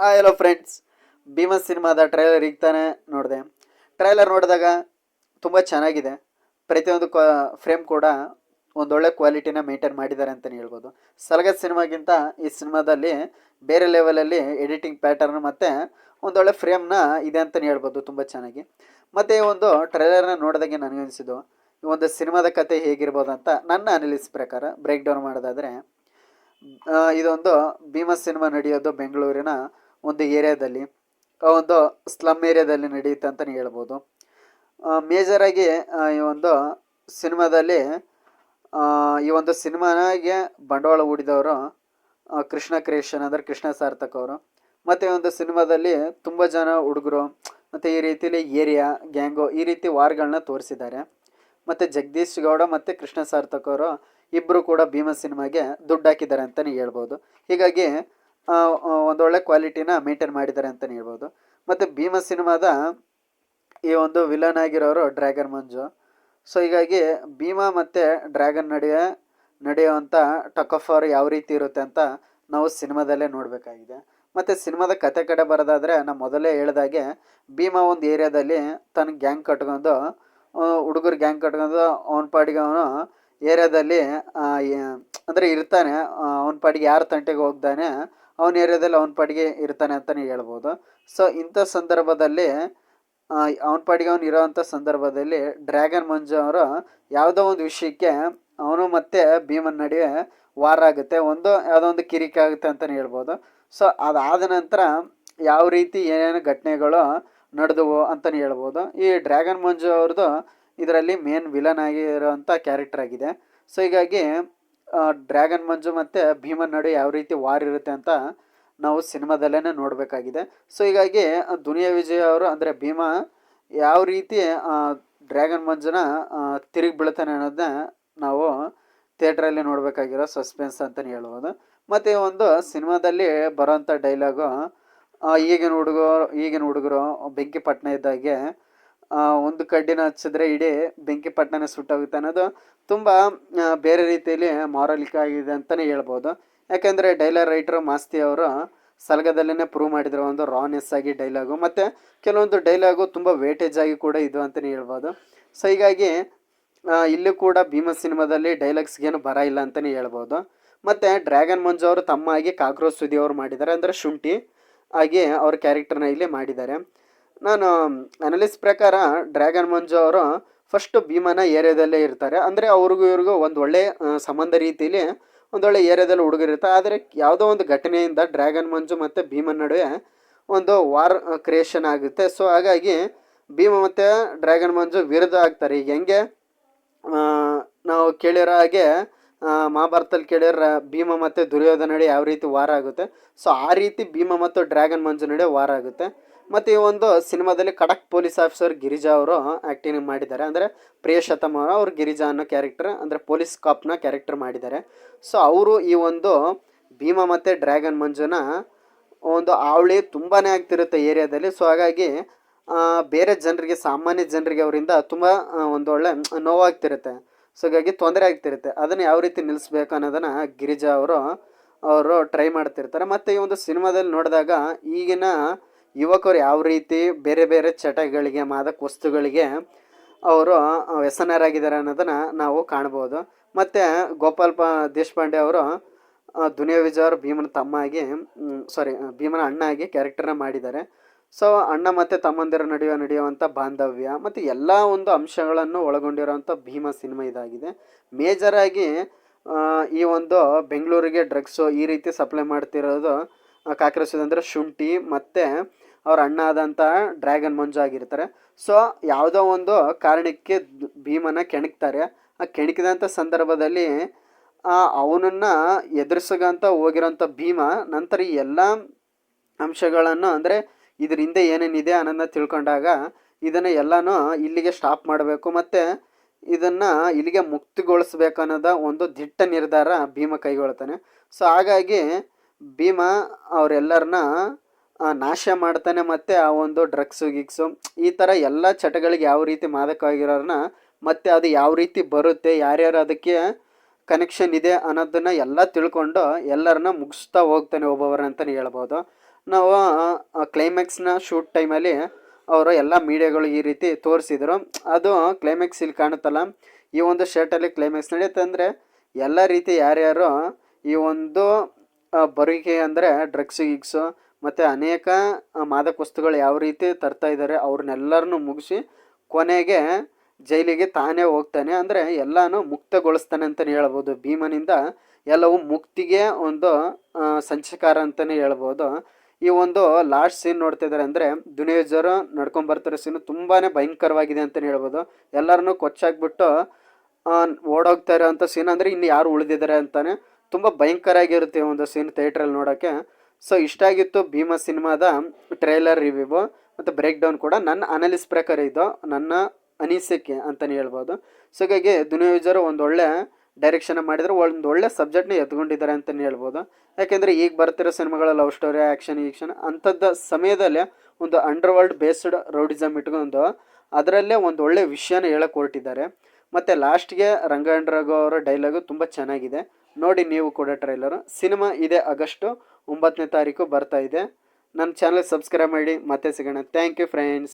Hello friends, Bima ಸಿನಿಮಾದ trailer ಈಗ ತಾನೇ ನೋಡಿದೆ. ಟ್ರೈಲರ್ ನೋಡಿದಾಗ ತುಂಬ ಚೆನ್ನಾಗಿದೆ. ಪ್ರತಿಯೊಂದು ಫ್ರೇಮ್ ಕೂಡ ಒಂದೊಳ್ಳೆ ಕ್ವಾಲಿಟಿನ ಮೇಂಟೈನ್ ಮಾಡಿದ್ದಾರೆ ಅಂತಲೇ ಹೇಳ್ಬೋದು. ಸಲಗದ ಸಿನಿಮಾಗಿಂತ ಈ ಸಿನಿಮಾದಲ್ಲಿ ಬೇರೆ ಲೆವೆಲಲ್ಲಿ ಎಡಿಟಿಂಗ್ ಪ್ಯಾಟರ್ನ್ ಮತ್ತು ಒಂದೊಳ್ಳೆ ಫ್ರೇಮ್ನ ಇದೆ ಅಂತಲೇ ಹೇಳ್ಬೋದು, ತುಂಬ ಚೆನ್ನಾಗಿ. ಮತ್ತು ಈ ಒಂದು ಟ್ರೈಲರ್ನ ನೋಡಿದಾಗೆ ನನಗನ್ಸಿದ್ದು ಈ ಒಂದು ಸಿನಿಮಾದ ಕತೆ ಹೇಗಿರ್ಬೋದು ಅಂತ ನನ್ನ ಅನಾಲಿಸ್ ಪ್ರಕಾರ ಬ್ರೇಕ್ ಡೌನ್ ಮಾಡೋದಾದರೆ, ಇದೊಂದು ಭೀಮಾ ಸಿನಿಮಾ ನಡೆಯೋದು ಬೆಂಗಳೂರಿನ ಒಂದು ಏರಿಯಾದಲ್ಲಿ, ಒಂದು ಸ್ಲಮ್ ಏರಿಯಾದಲ್ಲಿ ನಡೆಯುತ್ತೆ ಅಂತಲೇ ಹೇಳ್ಬೋದು. ಮೇಜರಾಗಿ ಈ ಒಂದು ಸಿನಿಮಾದಲ್ಲಿ ಈ ಒಂದು ಸಿನಿಮಾಗೆ ಬಂಡವಾಳ ಹೂಡಿದವರು ಕೃಷ್ಣ ಕ್ರಿಯೇಷನ್ ಅಂದರೆ ಕೃಷ್ಣ ಸಾರ್ಥಕ್ ಅವರು. ಮತ್ತು ಈ ಒಂದು ಸಿನಿಮಾದಲ್ಲಿ ತುಂಬ ಜನ ಹುಡುಗರು ಮತ್ತು ಈ ರೀತಿಯಲ್ಲಿ ಏರಿಯಾ ಗ್ಯಾಂಗು ಈ ರೀತಿ ವಾರ್ಗಳನ್ನ ತೋರಿಸಿದ್ದಾರೆ. ಮತ್ತು ಜಗದೀಶ್ ಗೌಡ ಮತ್ತು ಕೃಷ್ಣ ಸಾರ್ಥಕ್ ಅವರು ಇಬ್ಬರು ಕೂಡ ಭೀಮಾ ಸಿನಿಮಾಗೆ ದುಡ್ಡು ಹಾಕಿದ್ದಾರೆ ಅಂತಲೇ ಹೇಳ್ಬೋದು. ಹೀಗಾಗಿ ಒಂದೊಳ್ಳೆ ಕ್ವಾಲಿಟಿನ ಮೇಂಟೈನ್ ಮಾಡಿದ್ದಾರೆ ಅಂತಲೇ ಹೇಳ್ಬೋದು. ಮತ್ತು ಭೀಮಾ ಸಿನಿಮಾದ ಈ ಒಂದು ವಿಲನ್ ಆಗಿರೋರು ಡ್ರ್ಯಾಗನ್ ಮಂಜು. ಸೊ ಹೀಗಾಗಿ ಭೀಮಾ ಮತ್ತು ಡ್ರ್ಯಾಗನ್ ನಡೆಯುವಂಥ ಟಕ್ ಆಫ್ ವಾರ್ ಯಾವ ರೀತಿ ಇರುತ್ತೆ ಅಂತ ನಾವು ಸಿನಿಮಾದಲ್ಲೇ ನೋಡಬೇಕಾಗಿದೆ. ಮತ್ತು ಸಿನಿಮಾದ ಕತೆ ಕಡೆ ಬರೋದಾದರೆ, ನಾನು ಮೊದಲೇ ಹೇಳ್ದಾಗೆ ಭೀಮಾ ಒಂದು ಏರಿಯಾದಲ್ಲಿ ತನ್ನ ಗ್ಯಾಂಗ್ ಕಟ್ಕೊಂಡು ಹುಡುಗರು ಗ್ಯಾಂಗ್ ಕಟ್ಕೊಂಡು ಅವನ ಪಾಡಿಗೆ ಅವನು ಏರಿಯಾದಲ್ಲಿ ಅಂದರೆ ಇರ್ತಾನೆ. ಅವನ ಪಾಡಿಗೆ ಯಾರ ತಂಟೆಗೆ ಹೋಗ್ತಾನೆ ಅವನ ಏರಿಯಾದಲ್ಲಿ ಅವನ ಪಾಡಿಗೆ ಇರ್ತಾನೆ ಅಂತಲೇ ಹೇಳ್ಬೋದು. ಸೊ ಇಂಥ ಸಂದರ್ಭದಲ್ಲಿ ಅವನ ಪಾಡಿಗೆ ಅವನು ಇರೋವಂಥ ಸಂದರ್ಭದಲ್ಲಿ ಡ್ರ್ಯಾಗನ್ ಮಂಜು ಅವರು ಯಾವುದೋ ಒಂದು ವಿಷಯಕ್ಕೆ ಅವನು ಮತ್ತು ಭೀಮನ್ ನಡುವೆ ವಾರ ಆಗುತ್ತೆ, ಯಾವುದೋ ಒಂದು ಕಿರಿಕೆ ಆಗುತ್ತೆ ಅಂತಲೇ ಹೇಳ್ಬೋದು. ಸೊ ಅದಾದ ನಂತರ ಯಾವ ರೀತಿ ಏನೇನು ಘಟನೆಗಳು ನಡೆದವು ಅಂತಲೇ ಹೇಳ್ಬೋದು. ಈ ಡ್ರ್ಯಾಗನ್ ಮಂಜು ಅವ್ರದ್ದು ಇದರಲ್ಲಿ ಮೇನ್ ವಿಲನ್ ಆಗಿರೋವಂಥ ಕ್ಯಾರೆಕ್ಟರ್ ಆಗಿದೆ. ಸೊ ಹೀಗಾಗಿ ಡ್ರ್ಯಾಗನ್ ಮಂಜು ಮತ್ತು ಭೀಮನ್ ನಡುವೆ ಯಾವ ರೀತಿ ವಾರ್ ಇರುತ್ತೆ ಅಂತ ನಾವು ಸಿನಿಮಾದಲ್ಲೇ ನೋಡಬೇಕಾಗಿದೆ. ಸೊ ಹೀಗಾಗಿ ದುನಿಯಾ ವಿಜಯ್ ಅವರು ಅಂದರೆ ಭೀಮಾ ಯಾವ ರೀತಿ ಡ್ರ್ಯಾಗನ್ ಮಂಜುನ ತಿರುಗಿ ಬೀಳ್ತಾನೆ ಅನ್ನೋದನ್ನ ನಾವು ಥಿಯೇಟ್ರಲ್ಲಿ ನೋಡಬೇಕಾಗಿರೋ ಸಸ್ಪೆನ್ಸ್ ಅಂತಲೇ ಹೇಳ್ಬೋದು. ಮತ್ತು ಒಂದು ಸಿನಿಮಾದಲ್ಲಿ ಬರೋವಂಥ ಡೈಲಾಗು, ಈಗಿನ ಹುಡುಗರು ಬೆಂಕಿ ಪಟ್ಟಣ ಇದ್ದಾಗೆ ಒಂದು ಕಡ್ಡಿನ ಹಚ್ಚಿದ್ರೆ ಇಡೀ ಬೆಂಕಿ ಪಟ್ಟಣನೇ ಸುಟ್ಟೋಗುತ್ತೆ ಅನ್ನೋದು ತುಂಬ ಬೇರೆ ರೀತಿಯಲ್ಲಿ ಮಾರಲಿಕ್ ಆಗಿದೆ ಅಂತಲೇ ಹೇಳ್ಬೋದು. ಯಾಕೆಂದರೆ ಡೈಲಾಗ್ ರೈಟರು ಮಾಸ್ತಿ ಅವರು ಸಲಗದಲ್ಲೇ ಪ್ರೂವ್ ಮಾಡಿದ್ರು ಒಂದು ರಾನೆಸ್ ಆಗಿ ಡೈಲಾಗು, ಮತ್ತು ಕೆಲವೊಂದು ಡೈಲಾಗು ತುಂಬ ವೇಟೇಜ್ ಆಗಿ ಕೂಡ ಇದು ಅಂತಲೇ ಹೇಳ್ಬೋದು. ಸೊ ಹೀಗಾಗಿ ಇಲ್ಲೂ ಕೂಡ ಭೀಮಾ ಸಿನಿಮಾದಲ್ಲಿ ಡೈಲಾಗ್ಸ್ಗೇನು ಬರ ಇಲ್ಲ ಅಂತಲೇ ಹೇಳ್ಬೋದು. ಮತ್ತು ಡ್ರ್ಯಾಗನ್ ಮಂಜು ಅವರು ತಮ್ಮ ಆಗಿ ಕಾಕ್ರೋಚ್ ಸುದಿ ಅವರು ಮಾಡಿದ್ದಾರೆ, ಅಂದರೆ ಶುಂಠಿ ಆಗಿ ಅವ್ರ ಕ್ಯಾರೆಕ್ಟರ್ನ ಇಲ್ಲಿ ಮಾಡಿದ್ದಾರೆ. ನಾನು ಅನಲಿಸ್ ಪ್ರಕಾರ ಡ್ರ್ಯಾಗನ್ ಮಂಜು ಅವರು ಫಸ್ಟು ಭೀಮನ ಏರಿಯಾದಲ್ಲೇ ಇರ್ತಾರೆ, ಅಂದರೆ ಅವ್ರಿಗೂ ಇವ್ರಿಗೂ ಒಂದು ಒಳ್ಳೆ ಸಂಬಂಧ ರೀತಿಯಲ್ಲಿ ಒಂದೊಳ್ಳೆ ಏರಿಯಾದಲ್ಲಿ ಹುಡುಗರಿರ್ತಾರೆ. ಆದರೆ ಯಾವುದೋ ಒಂದು ಘಟನೆಯಿಂದ ಡ್ರ್ಯಾಗನ್ ಮಂಜು ಮತ್ತು ಭೀಮನ ನಡುವೆ ಒಂದು ವಾರ್ ಕ್ರಿಯೇಷನ್ ಆಗುತ್ತೆ. ಸೊ ಹಾಗಾಗಿ ಭೀಮ ಮತ್ತು ಡ್ರ್ಯಾಗನ್ ಮಂಜು ವಿರುದ್ಧ ಆಗ್ತಾರೆ. ಈಗ ಹೆಂಗೆ ನಾವು ಕೇಳಿರೋ ಹಾಗೆ ಮಹಾಭಾರತದಲ್ಲಿ ಕೇಳಿರೋ ಭೀಮ ಮತ್ತು ದುರ್ಯೋಧನ ನಡುವೆ ಯಾವ ರೀತಿ ವಾರ ಆಗುತ್ತೆ, ಸೊ ಆ ರೀತಿ ಭೀಮ ಮತ್ತು ಡ್ರ್ಯಾಗನ್ ಮಂಜು ನಡುವೆ ವಾರ ಆಗುತ್ತೆ. ಮತ್ತು ಈ ಒಂದು ಸಿನಿಮಾದಲ್ಲಿ ಖಡಕ್ ಪೊಲೀಸ್ ಆಫೀಸರ್ ಗಿರಿಜಾ ಅವರು ಆ್ಯಕ್ಟಿಂಗ್ ಮಾಡಿದ್ದಾರೆ, ಅಂದರೆ ಪ್ರಿಯಶತಮ್ ಅವರು ಗಿರಿಜಾ ಅನ್ನೋ ಕ್ಯಾರೆಕ್ಟರ್ ಅಂದರೆ ಪೊಲೀಸ್ ಕಾಪ್ನ ಕ್ಯಾರೆಕ್ಟರ್ ಮಾಡಿದ್ದಾರೆ. ಸೊ ಅವರು ಈ ಒಂದು ಭೀಮ ಮತ್ತು ಡ್ರ್ಯಾಗನ್ ಮಂಜುನ ಒಂದು ಅವಳಿ ತುಂಬಾ ಆಗ್ತಿರುತ್ತೆ ಏರಿಯಾದಲ್ಲಿ. ಸೊ ಹಾಗಾಗಿ ಬೇರೆ ಜನರಿಗೆ, ಸಾಮಾನ್ಯ ಜನರಿಗೆ ಅವರಿಂದ ತುಂಬ ಒಂದೊಳ್ಳೆ ನೋವಾಗ್ತಿರುತ್ತೆ. ಸೊ ಹಾಗಾಗಿ ತೊಂದರೆ ಆಗ್ತಿರುತ್ತೆ. ಅದನ್ನು ಯಾವ ರೀತಿ ನಿಲ್ಲಿಸ್ಬೇಕು ಅನ್ನೋದನ್ನು ಗಿರಿಜಾ ಅವರು ಟ್ರೈ ಮಾಡ್ತಿರ್ತಾರೆ. ಮತ್ತು ಈ ಒಂದು ಸಿನಿಮಾದಲ್ಲಿ ನೋಡಿದಾಗ ಈಗಿನ ಯುವಕರು ಯಾವ ರೀತಿ ಬೇರೆ ಬೇರೆ ಚಟಗಳಿಗೆ, ಮಾದಕ ವಸ್ತುಗಳಿಗೆ ಅವರು ವ್ಯಸನರಾಗಿದ್ದಾರೆ ಅನ್ನೋದನ್ನು ನಾವು ಕಾಣ್ಬೋದು. ಮತ್ತು ದೇಶಪಾಂಡೆ ಅವರು ದುನಿಯಾ ವಿಜಯ್ ಅವರು ಭೀಮನ ತಮ್ಮ ಆಗಿ ಭೀಮನ ಅಣ್ಣ ಆಗಿ ಕ್ಯಾರೆಕ್ಟರ್ನ ಮಾಡಿದ್ದಾರೆ. ಸೊ ಅಣ್ಣ ಮತ್ತು ತಮ್ಮಂದಿರ ನಡುವೆ ನಡೆಯುವಂಥ ಬಾಂಧವ್ಯ ಮತ್ತು ಎಲ್ಲ ಒಂದು ಅಂಶಗಳನ್ನು ಒಳಗೊಂಡಿರೋವಂಥ ಭೀಮಾ ಸಿನಿಮಾ ಇದಾಗಿದೆ. ಮೇಜರಾಗಿ ಈ ಒಂದು ಬೆಂಗಳೂರಿಗೆ ಡ್ರಗ್ಸು ಈ ರೀತಿ ಸಪ್ಲೈ ಮಾಡ್ತಿರೋದು ಅಂದರೆ ಶುಂಠಿ ಮತ್ತು ಅವ್ರ ಅಣ್ಣ ಆದಂಥ ಡ್ರ್ಯಾಗನ್ ಮಂಜು ಆಗಿರ್ತಾರೆ. ಸೊ ಯಾವುದೋ ಒಂದು ಕಾರಣಕ್ಕೆ ಭೀಮನ ಕೆಣಕ್ತಾರೆ. ಆ ಕೆಣಕಿದಂಥ ಸಂದರ್ಭದಲ್ಲಿ ಅವನನ್ನು ಎದುರಿಸೋಂತ ಹೋಗಿರೋಂಥ ಭೀಮ ನಂತರ ಈ ಎಲ್ಲ ಅಂಶಗಳನ್ನು, ಅಂದರೆ ಇದ್ರ ಹಿಂದೆ ಏನೇನಿದೆ ಅನ್ನೋದನ್ನ ತಿಳ್ಕೊಂಡಾಗ ಇದನ್ನು ಎಲ್ಲನೂ ಇಲ್ಲಿಗೆ ಸ್ಟಾಪ್ ಮಾಡಬೇಕು ಮತ್ತು ಇದನ್ನು ಇಲ್ಲಿಗೆ ಮುಕ್ತಿಗೊಳಿಸ್ಬೇಕು ಅನ್ನೋದ ಒಂದು ದಿಟ್ಟ ನಿರ್ಧಾರ ಭೀಮ ಕೈಗೊಳ್ತಾನೆ. ಸೊ ಹಾಗಾಗಿ ಭೀಮ ಅವರೆಲ್ಲರನ್ನ ನಾಶ ಮಾಡ್ತಾನೆ. ಮತ್ತು ಆ ಒಂದು ಗಿಕ್ಸು ಈ ಥರ ಎಲ್ಲ ಚಟಗಳಿಗೆ ಯಾವ ರೀತಿ ಮಾದಕವಾಗಿರೋರನ್ನ ಮತ್ತು ಅದು ಯಾವ ರೀತಿ ಬರುತ್ತೆ, ಯಾರ್ಯಾರು ಅದಕ್ಕೆ ಕನೆಕ್ಷನ್ ಇದೆ ಅನ್ನೋದನ್ನು ಎಲ್ಲ ತಿಳ್ಕೊಂಡು ಎಲ್ಲರನ್ನ ಮುಗಿಸ್ತಾ ಹೋಗ್ತಾನೆ ಒಬ್ಬೊಬ್ಬರನ್ನ ಅಂತಲೇ ಹೇಳ್ಬೋದು. ನಾವು ಕ್ಲೈಮ್ಯಾಕ್ಸ್ನ ಶೂಟ್ ಟೈಮಲ್ಲಿ ಅವರು ಎಲ್ಲ ಮೀಡಿಯಾಗಳು ಈ ರೀತಿ ತೋರಿಸಿದ್ರು. ಅದು ಕ್ಲೈಮ್ಯಾಕ್ಸ್ ಇಲ್ಲಿ ಕಾಣುತ್ತಲ್ಲ, ಈ ಒಂದು ಶರ್ಟಲ್ಲಿ ಕ್ಲೈಮ್ಯಾಕ್ಸ್ ನಡೆಯುತ್ತೆ. ಅಂದರೆ ಎಲ್ಲ ರೀತಿ ಯಾರ್ಯಾರು ಈ ಒಂದು ಬರುವಿಕೆ ಅಂದರೆ ಡ್ರಗ್ಸು ಗಿಗ್ಸು ಮತ್ತು ಅನೇಕ ಮಾದಕ ವಸ್ತುಗಳು ಯಾವ ರೀತಿ ತರ್ತಾ ಇದ್ದಾರೆ ಅವ್ರನ್ನೆಲ್ಲರನ್ನೂ ಮುಗಿಸಿ ಕೊನೆಗೆ ಜೈಲಿಗೆ ತಾನೇ ಹೋಗ್ತಾನೆ. ಅಂದರೆ ಎಲ್ಲನೂ ಮುಕ್ತಗೊಳಿಸ್ತಾನೆ ಅಂತಲೇ ಹೇಳ್ಬೋದು. ಭೀಮನಿಂದ ಎಲ್ಲವೂ ಮುಕ್ತಿಗೆ ಒಂದು ಸಂಚಕಾರ ಅಂತಲೇ ಹೇಳ್ಬೋದು. ಈ ಒಂದು ಲಾಸ್ಟ್ ಸೀನ್ ನೋಡ್ತಾ ಇದ್ದಾರೆ ಅಂದರೆ ದುನಿಯಜರು ನಡ್ಕೊಂಡು ಬರ್ತಿರೋ ಸೀನು ತುಂಬಾ ಭಯಂಕರವಾಗಿದೆ ಅಂತಲೇ ಹೇಳ್ಬೋದು. ಎಲ್ಲರನ್ನೂ ಕೊಚ್ಚಾಕ್ಬಿಟ್ಟು ಓಡೋಗ್ತಾ ಇರೋಂಥ ಸೀನ್ ಅಂದರೆ ಇನ್ನು ಯಾರು ಉಳಿದಿದ್ದಾರೆ ಅಂತಾನೆ ತುಂಬ ಭಯಂಕರ ಆಗಿರುತ್ತೆ ಒಂದು ಸೀನ್ ಥಿಯೇಟ್ರಲ್ಲಿ ನೋಡೋಕ್ಕೆ. ಸೊ ಇಷ್ಟ ಆಗಿತ್ತು ಭೀಮಾ ಸಿನಿಮಾದ ಟ್ರೈಲರ್ ರಿವ್ಯೂ ಮತ್ತು ಬ್ರೇಕ್ ಡೌನ್ ಕೂಡ ನನ್ನ ಅನಾಲಿಸ್ ಪ್ರಕಾರ ಇದು ನನ್ನ ಅನಿಸಿಕೆ ಅಂತಲೇ ಹೇಳ್ಬೋದು. ಸೊ ಹೀಗಾಗಿ ದುನಿಯಜರು ಒಂದೊಳ್ಳೆ ಡೈರೆಕ್ಷನ್ ಮಾಡಿದರೆ ಒಂದು ಒಳ್ಳೆ ಸಬ್ಜೆಕ್ಟ್ನ ಎತ್ಕೊಂಡಿದ್ದಾರೆ ಅಂತಲೇ ಹೇಳ್ಬೋದು. ಯಾಕೆಂದರೆ ಈಗ ಬರ್ತಿರೋ ಸಿನಿಮಾಗಳ ಲವ್ ಸ್ಟೋರಿ ಆ್ಯಕ್ಷನ್ ಅಂಥದ್ದು ಸಮಯದಲ್ಲೇ ಒಂದು ಅಂಡರ್ ವರ್ಲ್ಡ್ ಬೇಸ್ಡ್ ರೌಡಿಸಮ್ ಇಟ್ಕೊಂಡು ಅದರಲ್ಲೇ ಒಂದು ಒಳ್ಳೆ ವಿಷಯನ ಹೇಳಕ್ಕೆ ಹೊರಟಿದ್ದಾರೆ. ಮತ್ತು ಲಾಸ್ಟ್ಗೆ ರಂಗಾಯಣ ರಘು ಅವರ ಡೈಲಾಗು ತುಂಬ ಚೆನ್ನಾಗಿದೆ. ನೋಡಿ ನೀವು ಕೂಡ ಟ್ರೈಲರು. ಸಿನಿಮಾ ಇದೆ ಆಗಸ್ಟು 9ನೇ ತಾರೀಕು ಬರ್ತಾ ಇದೆ. ನನ್ನ ಚಾನಲ್ ಸಬ್ಸ್ಕ್ರೈಬ್ ಮಾಡಿ ಮತ್ತೆ ಸಿಗೋಣ. Thank you friends.